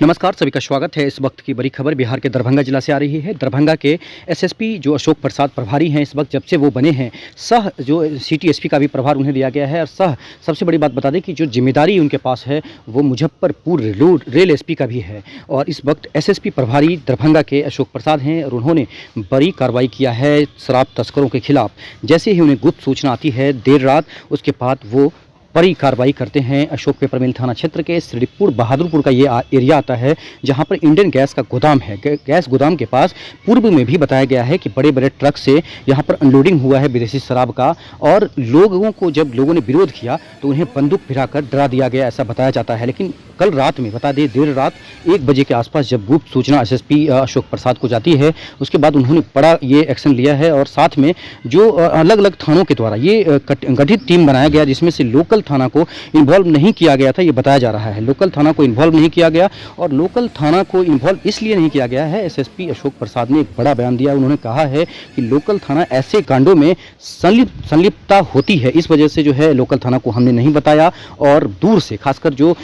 नमस्कार, सभी का स्वागत है। इस वक्त की बड़ी खबर बिहार के दरभंगा जिला से आ रही है। दरभंगा के एसएसपी जो अशोक प्रसाद प्रभारी हैं, इस वक्त जब से वो बने हैं, सह जो सिटी एसपी का भी प्रभार उन्हें दिया गया है। और सबसे बड़ी बात बता दें कि जो जिम्मेदारी उनके पास है वो मुजफ्फरपुर रेल एसपी का भी है। और इस वक्त एसएसपी प्रभारी दरभंगा के अशोक प्रसाद हैं और उन्होंने बड़ी कार्रवाई किया है शराब तस्करों के खिलाफ। जैसे ही उन्हें गुप्त सूचना आती है देर रात, उसके बाद वो बड़ी कार्रवाई करते हैं। अशोक पेपर मिल थाना क्षेत्र के श्रीपुर बहादुरपुर का ये एरिया आता है, जहां पर इंडियन गैस का गोदाम है। गैस गोदाम के पास पूर्व में भी बताया गया है कि बड़े बड़े ट्रक से यहां पर अनलोडिंग हुआ है विदेशी शराब का। और लोगों को जब लोगों ने विरोध किया तो उन्हें बंदूक भिराकर डरा दिया गया, ऐसा बताया जाता है। लेकिन कल रात में, बता दें, देर रात 1 बजे के आसपास जब गुप्त सूचना एसएसपी अशोक प्रसाद को जाती है, उसके बाद उन्होंने बड़ा ये एक्शन लिया है। और साथ में जो अलग अलग थानों के द्वारा ये गठित टीम बनाया गया, जिसमें से लोकल थाना को इन्वॉल्व नहीं किया गया था, ये बताया जा रहा है। लोकल थाना को इन्वॉल्व नहीं किया गया, और लोकल थाना को इन्वॉल्व इसलिए नहीं किया गया है, एसएसपी अशोक प्रसाद ने एक बड़ा बयान दिया। उन्होंने कहा है कि लोकल थाना ऐसे कांडों में संलिप्तता होती है, इस वजह से जो है लोकल थाना को हमने नहीं बताया। और दूर से खासकर जो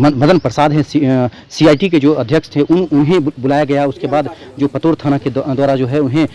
मदन प्रसाद हैं, सीआईटी के जो अध्यक्ष थे, उन्हें बुलाया गया। उसके बाद जो पतोर थाना के द्वारा जो है उन्हें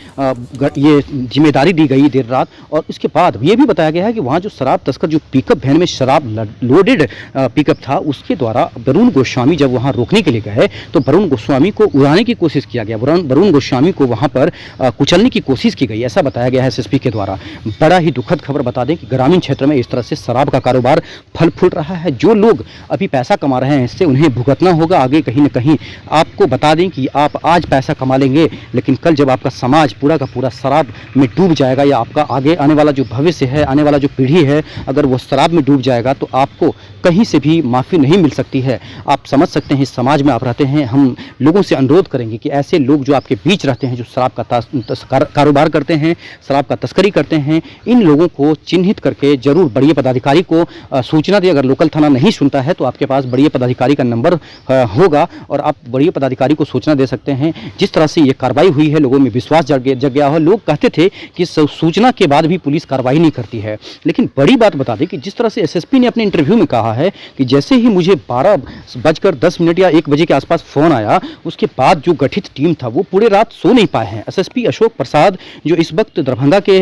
ये जिम्मेदारी दी गई देर रात। और उसके बाद ये भी बताया गया है कि वहाँ जो शराब तस्कर, जो पिकअप वैन में शराब लोडेड पिकअप था, उसके द्वारा वरुण गोस्वामी जब वहाँ रोकने के लिए गए तो वरुण गोस्वामी को उड़ाने की कोशिश किया गया। वरुण गोस्वामी को वहाँ पर कुचलने की कोशिश की गई, ऐसा बताया गया है एसएसपी के द्वारा। बड़ा ही दुखद खबर बता दें कि ग्रामीण क्षेत्र में इस तरह से शराब का कारोबार फल फूल रहा है। जो लोग अभी पैसा कमा रहे हैं, इससे उन्हें भुगतना होगा आगे कहीं न कहीं। आपको बता दें कि आप आज पैसा कमा लेंगे, लेकिन कल जब आपका समाज पूरा का पूरा शराब में डूब जाएगा, या आपका आगे आने वाला जो भविष्य है, आने वाला जो पीढ़ी है, अगर वो शराब में डूब जाएगा तो आपको कहीं से भी माफ़ी नहीं मिल सकती है। आप समझ सकते हैं, इस समाज में आप रहते हैं। हम लोगों से अनुरोध करेंगे कि ऐसे लोग जो आपके बीच रहते हैं, जो शराब का कारोबार करते हैं, शराब का तस्करी करते हैं, इन लोगों को चिन्हित करके जरूर बड़े पदाधिकारी को सूचना दें। अगर लोकल थाना नहीं सुनता है तो आपके पास बड़े पदाधिकारी का नंबर होगा और आप बड़े पदाधिकारी को सूचना दे सकते हैं। जिस तरह से ये कार्रवाई हुई है, लोगों में विश्वास जग गया है। लोग कहते थे कि सूचना के बाद भी पुलिस कार्रवाई नहीं करती है, लेकिन बड़ी बात बता दें कि जिस तरह से एसएसपी ने अपने इंटरव्यू में कहा है कि जैसे ही मुझे 12:10 या 1 बजे के आसपास फोन आया, उसके बाद जो गठित टीम था वो पूरे रात सो नहीं पाए हैं। एसएसपी अशोक प्रसाद जो इस वक्त दरभंगा के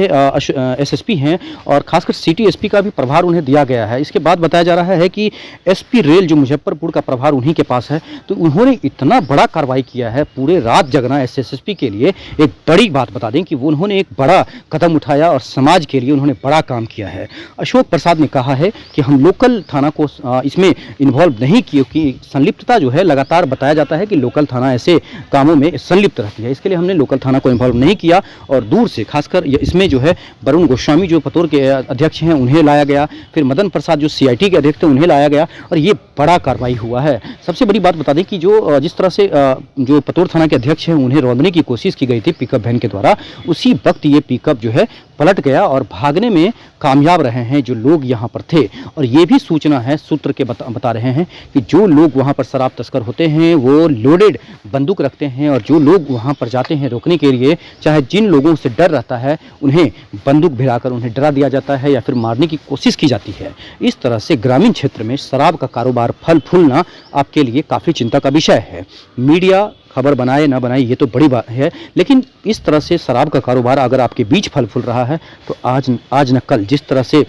एसएसपी हैं, और खासकर सिटी एसपी का भी प्रभार उन्हें दिया गया है। इसके बाद बताया जा रहा है कि एसपी रेल जो मुजफ्फरपुर का प्रभार उन्हीं के पास है, तो उन्होंने इतना बड़ा कार्रवाई किया है। पूरे रात जगना एसएसपी के लिए एक बड़ी बात बता दें कि वो उन्होंने एक बड़ा कदम उठाया और समाज के लिए उन्होंने बड़ा काम किया है। अशोक प्रसाद ने कहा है कि हम लोकल थाना को इसमें इन्वॉल्व नहीं किए, कि संलिप्तता जो है, लगातार बताया जाता है कि लोकल थाना ऐसे कामों में संलिप्त रहती है, इसके लिए हमने लोकल थाना को इन्वॉल्व नहीं किया। और दूर से खासकर इसमें जो है वरुण गोस्वामी जो पतोर के अध्यक्ष हैं उन्हें लाया गया, फिर मदन प्रसाद जो सीआईटी के अध्यक्ष थे उन्हें लाया गया, और ये बड़ा कार्रवाई हुआ है। सबसे बड़ी बात बता दें कि जिस तरह से जो पतोर थाना के अध्यक्ष हैं उन्हें रोकने की कोशिश की गई थी पिकअप वैन के द्वारा, उसी वक्त ये पिकअप जो है पलट गया और भागने में कामयाब रहे हैं जो लोग यहाँ पर थे। और ये भी सूचना है, सूत्र के बता रहे हैं कि जो लोग वहाँ पर शराब तस्कर होते हैं वो लोडेड बंदूक रखते हैं, और जो लोग वहाँ पर जाते हैं रोकने के लिए, चाहे जिन लोगों से डर रहता है उन्हें बंदूक भिड़ाकर उन्हें डरा दिया जाता है या फिर मारने की कोशिश की जाती है। इस तरह से ग्रामीण क्षेत्र में शराब का कारोबार फल फूलना आपके लिए काफ़ी चिंता का विषय है। मीडिया खबर बनाए ना बनाए ये तो बड़ी बात है, लेकिन इस तरह से शराब का कारोबार अगर आपके बीच फल फूल रहा है तो आज न कल जिस तरह से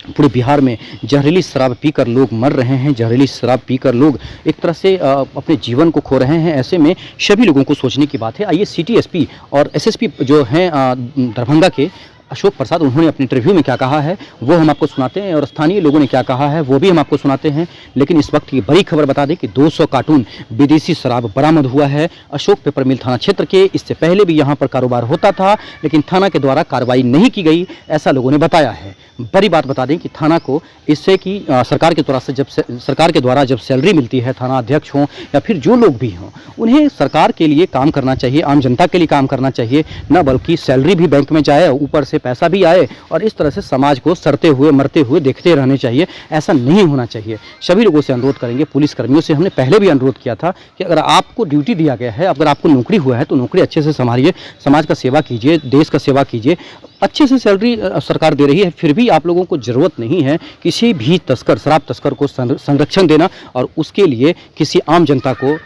पूरे बिहार में जहरीली शराब पीकर लोग मर रहे हैं, जहरीली शराब पीकर लोग एक तरह से अपने जीवन को खो रहे हैं, ऐसे में सभी लोगों को सोचने की बात है। आइए सिटी एसपी और एसएसपी जो हैं दरभंगा के अशोक प्रसाद, उन्होंने अपने इंटरव्यू में क्या कहा है वो हम आपको सुनाते हैं, और स्थानीय लोगों ने क्या कहा है वो भी हम आपको सुनाते हैं। लेकिन इस वक्त की बड़ी खबर बता दें कि 200 कार्टून विदेशी शराब बरामद हुआ है अशोक पेपर मिल थाना क्षेत्र के। इससे पहले भी यहाँ पर कारोबार होता था, लेकिन थाना के द्वारा कार्रवाई नहीं की गई, ऐसा लोगों ने बताया है। बड़ी बात बता दें कि थाना को इससे कि सरकार के द्वारा जब सैलरी मिलती है, थाना अध्यक्ष हों या फिर जो लोग भी हों, उन्हें सरकार के लिए काम करना चाहिए, आम जनता के लिए काम करना चाहिए, न बल्कि सैलरी भी बैंक में जाए, ऊपर से पैसा भी आए, और इस तरह से समाज को सड़ते हुए मरते हुए देखते रहने चाहिए। ऐसा नहीं होना चाहिए। सभी लोगों से अनुरोध करेंगे, पुलिस कर्मियों से हमने पहले भी अनुरोध किया था कि अगर आपको ड्यूटी दिया गया है, अगर आपको नौकरी हुआ है तो नौकरी अच्छे से संभालिए, समाज का सेवा कीजिए, देश का सेवा कीजिए। अच्छे से सैलरी सरकार दे रही है, फिर भी आप लोगों को ज़रूरत नहीं है किसी भी शराब तस्कर को संरक्षण देना और उसके लिए किसी आम जनता को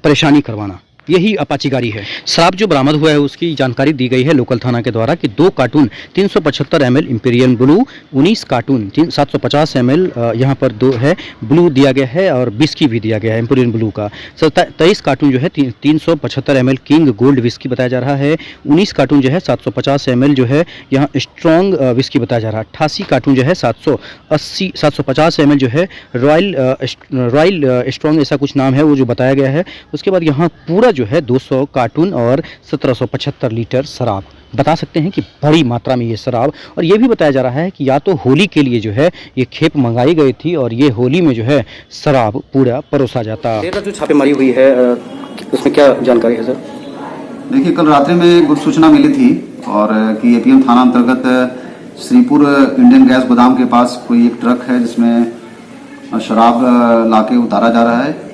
परेशानी करवाना, यही अपाची गाड़ी है। शराब जो बरामद हुआ है उसकी जानकारी दी गई है लोकल थाना के द्वारा कि 2 cartoon 375 ml imperial blue, 19 cartoon 750 ml यहाँ पर 2 है ब्लू दिया गया है और विस्की भी दिया गया है इंपीरियल ब्लू का। 23 कार्टून जो है 375 ml किंग गोल्ड विस्की बताया जा रहा है। 19 कार्टून जो है 750 ml जो है यहाँ स्ट्रॉन्ग विस्की बताया जा रहा है। 88 कार्टून जो है 750 ml जो है रॉयल स्ट्रॉन्ग ऐसा कुछ नाम है वो जो बताया गया है। उसके बाद यहाँ पूरा जो है 200 कार्टून और 1775 लीटर शराब। बता सकते हैं कि बड़ी मात्रा में ये शराब, और ये भी बताया जा रहा है कि या तो होली के लिए जो है ये खेप मंगाई गई थी और ये होली में जो है शराब पूरा परोसा जाता। जो छापेमारी हुई है उसमें क्या जानकारी है सर? देखिए, कल रात्रि में गुप्त सूचना मिली थी और कि एपीएम थाना अंतर्गत श्रीपुर इंडियन गैस गोदाम के पास कोई एक ट्रक है जिसमें शराब लाके उतारा जा रहा है।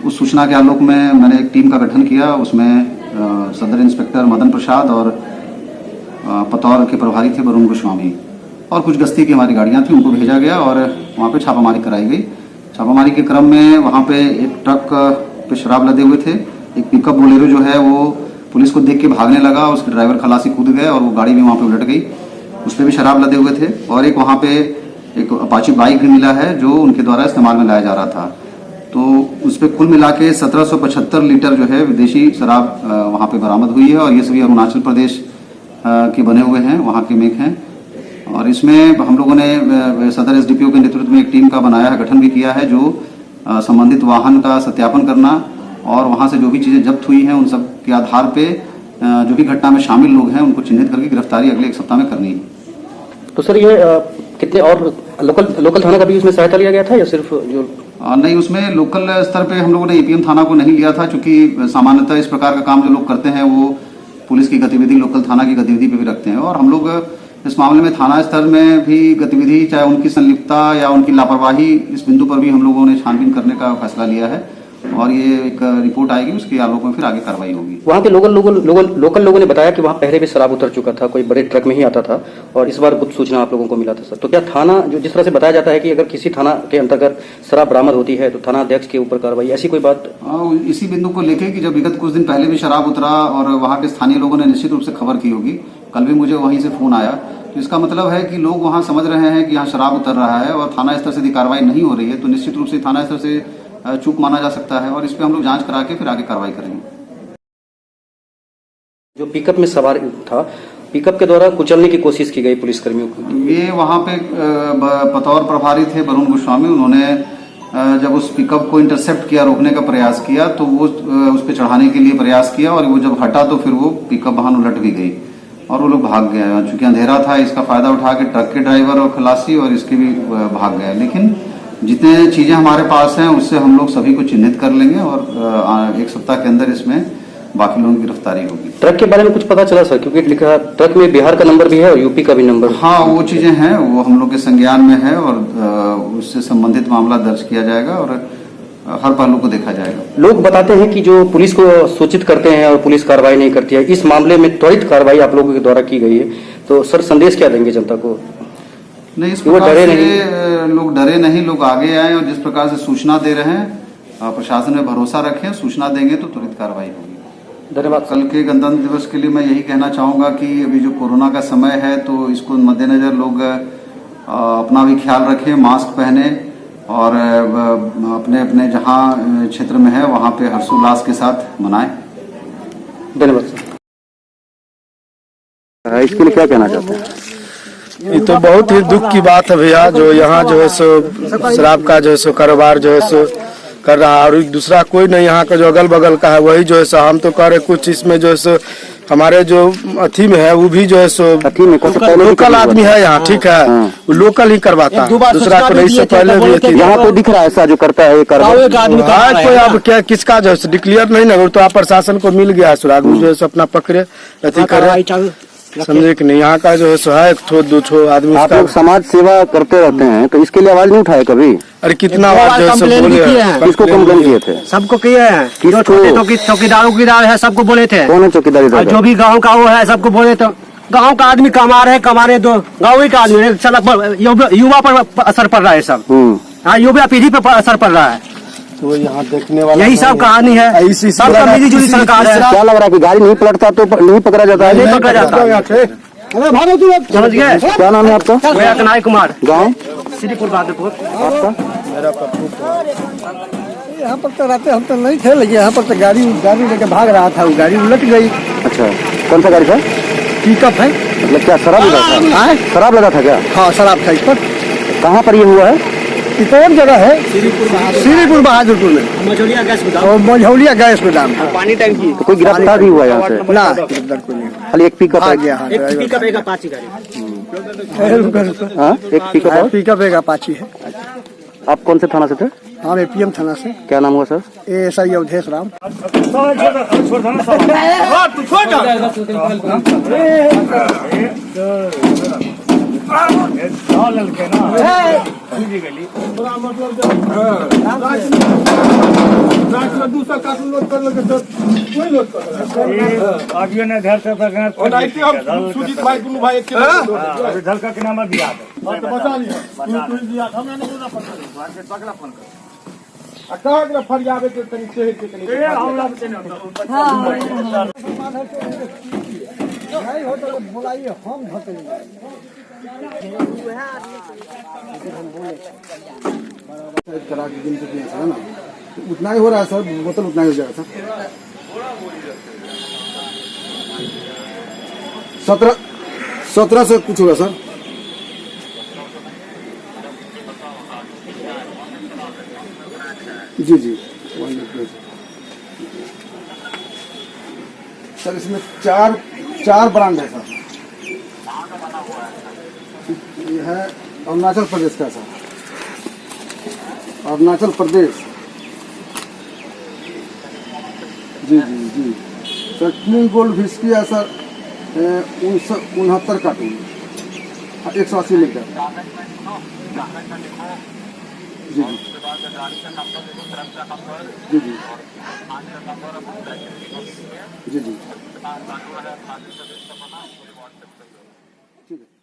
उस सूचना के आलोक में मैंने एक टीम का गठन किया। उसमें सदर इंस्पेक्टर मदन प्रसाद और पतौर के प्रभारी थे वरुण गोस्वामी और कुछ गश्ती की हमारी गाड़ियां थी, उनको भेजा गया और वहां पे छापामारी कराई गई। छापामारी के क्रम में वहां पे एक ट्रक पे शराब लदे हुए थे। एक पिकअप बोलेरो जो है वो पुलिस को देख के भागने लगा, उसके ड्राइवर खलासी कूद गए और वो गाड़ी भी वहां पे उलट गई। उस पर भी शराब लदे हुए थे और एक वहां पे एक अपाची बाइक भी मिला है जो उनके द्वारा इस्तेमाल में लाया जा रहा था। तो उस पर कुल मिला के 1775 लीटर जो है विदेशी शराब वहाँ पे बरामद हुई है और ये सभी अरुणाचल प्रदेश के बने हुए हैं, वहाँ के मेक हैं। और इसमें हम लोगों ने सदर एसडीपीओ के नेतृत्व में एक टीम का बनाया है, गठन भी किया है, जो संबंधित वाहन का सत्यापन करना और वहाँ से जो भी चीज़ें जब्त हुई हैं उन सब के आधार पे जो भी घटना में शामिल लोग हैं उनको चिन्हित करके गिरफ्तारी अगले 1 सप्ताह में करनी है। तो सर ये कितने और लोकल थाना का भी उसमें सहायता लिया गया था या सिर्फ जो नहीं, उसमें लोकल स्तर पे हम लोगों ने एपीएम थाना को नहीं लिया था, क्योंकि सामान्यतः इस प्रकार का काम जो लोग करते हैं वो पुलिस की गतिविधि लोकल थाना की गतिविधि पे भी रखते हैं। और हम लोग इस मामले में थाना स्तर में भी गतिविधि, चाहे उनकी संलिप्तता या उनकी लापरवाही, इस बिंदु पर भी हम लोगों ने छानबीन करने का फैसला लिया है और ये एक रिपोर्ट आएगी, उसके आलोक में फिर आगे कार्रवाई होगी। वहाँ के लोकल लोगों ने बताया कि वहाँ पहले भी शराब उतर चुका था, कोई बड़े ट्रक में ही आता था और इस बार गुप्त सूचना आप लोगों को मिला था सर। तो क्या थाना जो जिस तरह से बताया जाता है कि अगर किसी थाना के अंतर्गत शराब बरामद होती है तो थाना अध्यक्ष के ऊपर कार्रवाई, ऐसी कोई बात? इसी बिंदु को लेके कि जब विगत कुछ दिन पहले भी शराब उतरा और वहाँ के स्थानीय लोगों ने निश्चित रूप से खबर की होगी। कल भी मुझे वहीं से फोन आया, तो इसका मतलब है कि लोग वहाँ समझ रहे हैं कि यहाँ शराब उतर रहा है और थाना स्तर से यदि कार्रवाई नहीं हो रही है तो निश्चित रूप से थाना स्तर से चूक माना जा सकता है और इस पे हम लोग जांच करा के फिर आगे कार्रवाई करेंगे। जो पिकअप में सवार था, पिकअप के द्वारा कुचलने की कोशिश की गई पुलिसकर्मियों को। ये वहाँ पे बतौर प्रभारी थे वरुण गोस्वामी, उन्होंने जब उस पिकअप को इंटरसेप्ट किया, रोकने का प्रयास किया, तो वो उस पर चढ़ाने के लिए प्रयास किया और वो जब हटा तो फिर वो पिकअप वाहन उलट भी गई और वो लोग भाग गए। चूंकि अंधेरा था, इसका फायदा उठा के ट्रक के ड्राइवर और खलासी और इसके भी भाग गए। लेकिन जितने चीजें हमारे पास हैं उससे हम लोग सभी को चिन्हित कर लेंगे और 1 सप्ताह के अंदर इसमें बाकी लोगों की गिरफ्तारी होगी। ट्रक के बारे में कुछ पता चला सर? क्योंकि लिखा ट्रक में बिहार का नंबर भी है और यूपी का भी नंबर। हाँ, वो चीजें हैं, वो हम लोग के संज्ञान में है और उससे संबंधित मामला दर्ज किया जाएगा और हर पहलू को देखा जाएगा। लोग बताते हैं कि जो पुलिस को सूचित करते हैं और पुलिस कार्रवाई नहीं करती है, इस मामले में त्वरित कार्रवाई आप लोगों के द्वारा की गई है, तो सर संदेश क्या देंगे जनता को? नहीं, इस प्रकार से लोग डरे नहीं, लोग आगे आए और जिस प्रकार से सूचना दे रहे हैं प्रशासन में भरोसा रखें, सूचना देंगे तो त्वरित कार्रवाई होगी। धन्यवाद। कल के गणतंत्र दिवस के लिए मैं यही कहना चाहूंगा कि अभी जो कोरोना का समय है तो इसको मद्देनजर लोग अपना भी ख्याल रखें, मास्क पहने और अपने अपने जहां क्षेत्र में है वहां पे हर्षोल्लास के साथ मनाएं। धन्यवाद सर। इसके लिए क्या कहना चाहते हैं? ये तो बहुत ही दुख की बात है भैया, जो यहाँ जो है सो शराब का जो है सो कारोबार जो है सो कर रहा है और दूसरा कोई नहीं, यहाँ का जो अगल बगल का है वही जो है सो हम तो कह रहे कुछ इसमें जो है सो हमारे जो अथी में है वो भी जो है सो लोकल आदमी है यहाँ, ठीक है, वो लोकल ही करवाता है, दूसरा को नहीं। इससे पहले भी यहाँ तो दिख रहा है ऐसा जो करता है कोई अब क्या किसका जो है डिक्लेयर नहीं ना, तो आप प्रशासन को मिल गया सुराग जो है सो अपना पकड़े अथी करे, समझे कि नहीं। यहाँ का जो है सो है 1-2 आदमी। आप लोग समाज सेवा करते रहते हैं तो इसके लिए आवाज नहीं उठाए कभी? अरे कितना बार जो है सो बोले, किसको कंप्लेन किए थे? सबको किए हैं, चौकीदार है, सबको बोले थे। कौन है चौकीदार? जो भी गांव का वो है सबको बोले, तो गांव का आदमी कमा रहे दो गाँव का आदमी सड़क पर युवा पर असर पड़ रहा है सब। हाँ, युवा पीढ़ी पर असर पड़ रहा है। तो यहाँ देखने वाला यही सब कहानी है। इसी सबका मिली जुली सरकार है। क्या लग रहा है कि गाड़ी नहीं पलटता तो नहीं पकड़ा जाता है? नहीं पकड़ा जाता। अरे भागो तू, समझ गए? क्या नाम है आपका? मैं कनाई कुमार, गाँव श्रीपुर बहादुरपुर। आपका? यहाँ पर तो रहते हम तो नहीं थे, लेकिन यहाँ पर तो गाड़ी लेके भाग रहा था, वो गाड़ी उलट गई। अच्छा, कौन सा गाड़ी था? पिकअप है। मतलब क्या शराब लगा था? शराब लगा था क्या? हाँ, शराब था इस पर। कहाँ पर ये हुआ है? ये कौन जगह है? श्रीपुर बहादुरपुर में, मझौलिया गैस गोदाम और मझौलिया गैस गोदाम। पानी टंकी। तो कोई गिरफ्तार भी हुआ यहाँ से? ना, इधर कोई नहीं। खाली एक पिकअप आ है? गया। हाँ, एक पिकअप एक अपाची गाड़ी। हाँ, एक पिकअप है। पिकअप एक अपाची है। आप कौन से थाना से थे? हम एपीएम थाना से। क्या नाम हुआ सर? एएसआई अवधेश राम। धलका के नंबर दिया उतना ही हो रहा है सर, बोतल उतना ही हो जाएगा सर। 17 से कुछ होगा सर। जी जी, सर इसमें चार ब्रांड है सर। ये है अरुणाचल प्रदेश का सर, अरुणाचल प्रदेश। जी जी जी सर, किंग गोल्ड विस्की है सर, 69 कार्टून, 180 लीटर। जी जी जी जी जी। ठीक है।